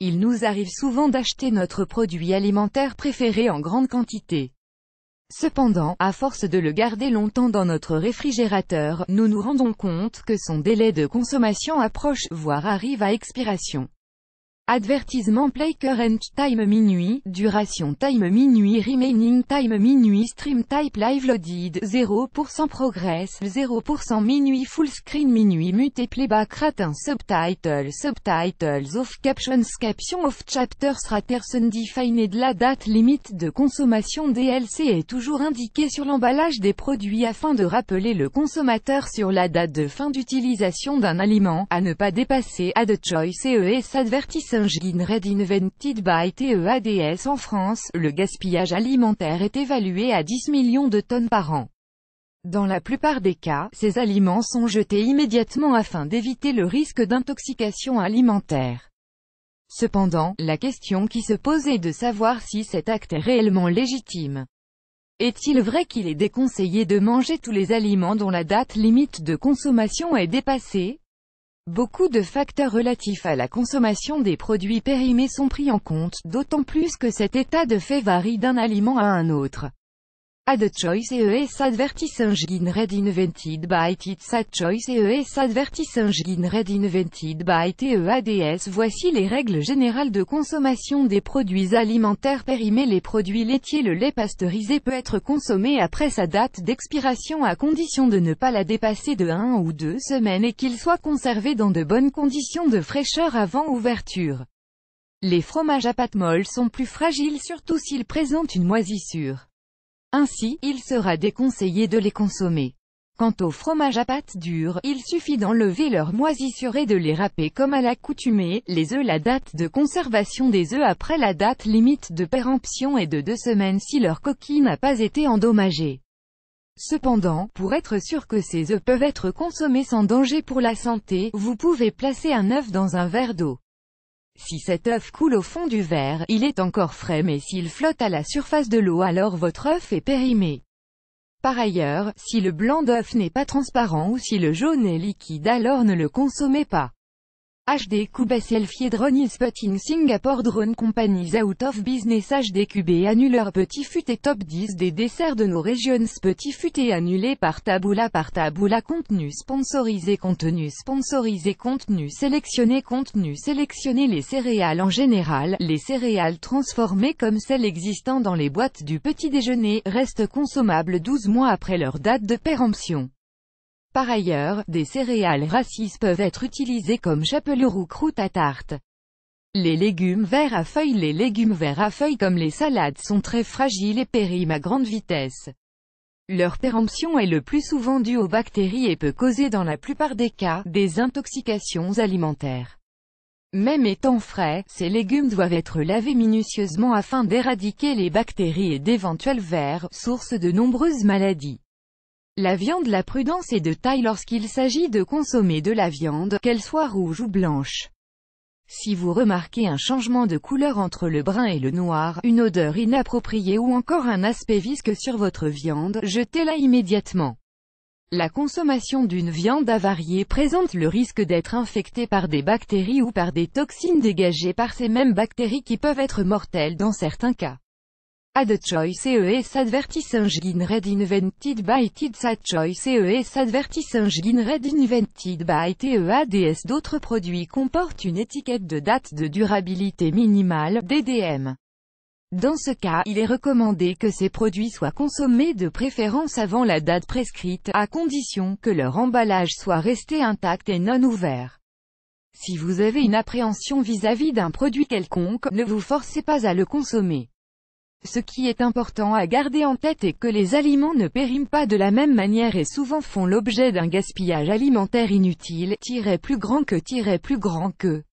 Il nous arrive souvent d'acheter notre produit alimentaire préféré en grande quantité. Cependant, à force de le garder longtemps dans notre réfrigérateur, nous nous rendons compte que son délai de consommation approche, voire arrive à expiration. Advertisement play current time minuit, duration time minuit remaining time minuit stream type live loaded, 0% progress, 0% minuit full screen minuit mute playback rate subtitles off captions of chapters raters undefined. La date limite de consommation DLC est toujours indiquée sur l'emballage des produits afin de rappeler le consommateur sur la date de fin d'utilisation d'un aliment, à ne pas dépasser. Add choice ES advertisement Red invented by TEADS. En France, le gaspillage alimentaire est évalué à 10 millions de tonnes par an. Dans la plupart des cas, ces aliments sont jetés immédiatement afin d'éviter le risque d'intoxication alimentaire. Cependant, la question qui se pose est de savoir si cet acte est réellement légitime. Est-il vrai qu'il est déconseillé de manger tous les aliments dont la date limite de consommation est dépassée? Beaucoup de facteurs relatifs à la consommation des produits périmés sont pris en compte, d'autant plus que cet état de fait varie d'un aliment à un autre. Add choice ES advertisement red invented by TEADS. Choice ES advertisement red invented by TEADS. Voici les règles générales de consommation des produits alimentaires périmés. Les produits laitiers. Le lait pasteurisé peut être consommé après sa date d'expiration à condition de ne pas la dépasser de 1 ou 2 semaines et qu'il soit conservé dans de bonnes conditions de fraîcheur avant ouverture. Les fromages à pâte molle sont plus fragiles, surtout s'ils présentent une moisissure. Ainsi, il sera déconseillé de les consommer. Quant aux fromages à pâte dure, il suffit d'enlever leur moisissure et de les râper comme à l'accoutumée. Les œufs. La date de conservation des œufs après la date limite de péremption est de 2 semaines si leur coquille n'a pas été endommagée. Cependant, pour être sûr que ces œufs peuvent être consommés sans danger pour la santé, vous pouvez placer un œuf dans un verre d'eau. Si cet œuf coule au fond du verre, il est encore frais, mais s'il flotte à la surface de l'eau, alors votre œuf est périmé. Par ailleurs, si le blanc d'œuf n'est pas transparent ou si le jaune est liquide, alors ne le consommez pas. HD Selfie Drone Spotting Singapore Drone Companies out of business. HDQB annuleur. Petit Futé top 10 des desserts de nos régions. Petit Futé annulé par Taboola. Contenu sponsorisé. Contenu sélectionné. Les céréales en général, les céréales transformées comme celles existant dans les boîtes du petit déjeuner, restent consommables 12 mois après leur date de péremption. Par ailleurs, des céréales racis peuvent être utilisées comme chapelure ou croûte à tarte. Les légumes verts à feuilles. Les légumes verts à feuilles comme les salades sont très fragiles et périment à grande vitesse. Leur péremption est le plus souvent due aux bactéries et peut causer dans la plupart des cas, des intoxications alimentaires. Même étant frais, ces légumes doivent être lavés minutieusement afin d'éradiquer les bactéries et d'éventuels vers, source de nombreuses maladies. La viande. La prudence est de taille lorsqu'il s'agit de consommer de la viande, qu'elle soit rouge ou blanche. Si vous remarquez un changement de couleur entre le brun et le noir, une odeur inappropriée ou encore un aspect visqueux sur votre viande, jetez-la immédiatement. La consommation d'une viande avariée présente le risque d'être infectée par des bactéries ou par des toxines dégagées par ces mêmes bactéries qui peuvent être mortelles dans certains cas. Add choice ES advertisement red invented by TEADS. Add choice ES advertisement red invented by TEADS. D'autres produits comportent une étiquette de date de durabilité minimale, DDM. Dans ce cas, il est recommandé que ces produits soient consommés de préférence avant la date prescrite, à condition que leur emballage soit resté intact et non ouvert. Si vous avez une appréhension vis-à-vis d'un produit quelconque, ne vous forcez pas à le consommer. Ce qui est important à garder en tête est que les aliments ne périment pas de la même manière et souvent font l'objet d'un gaspillage alimentaire inutile, plus grand que.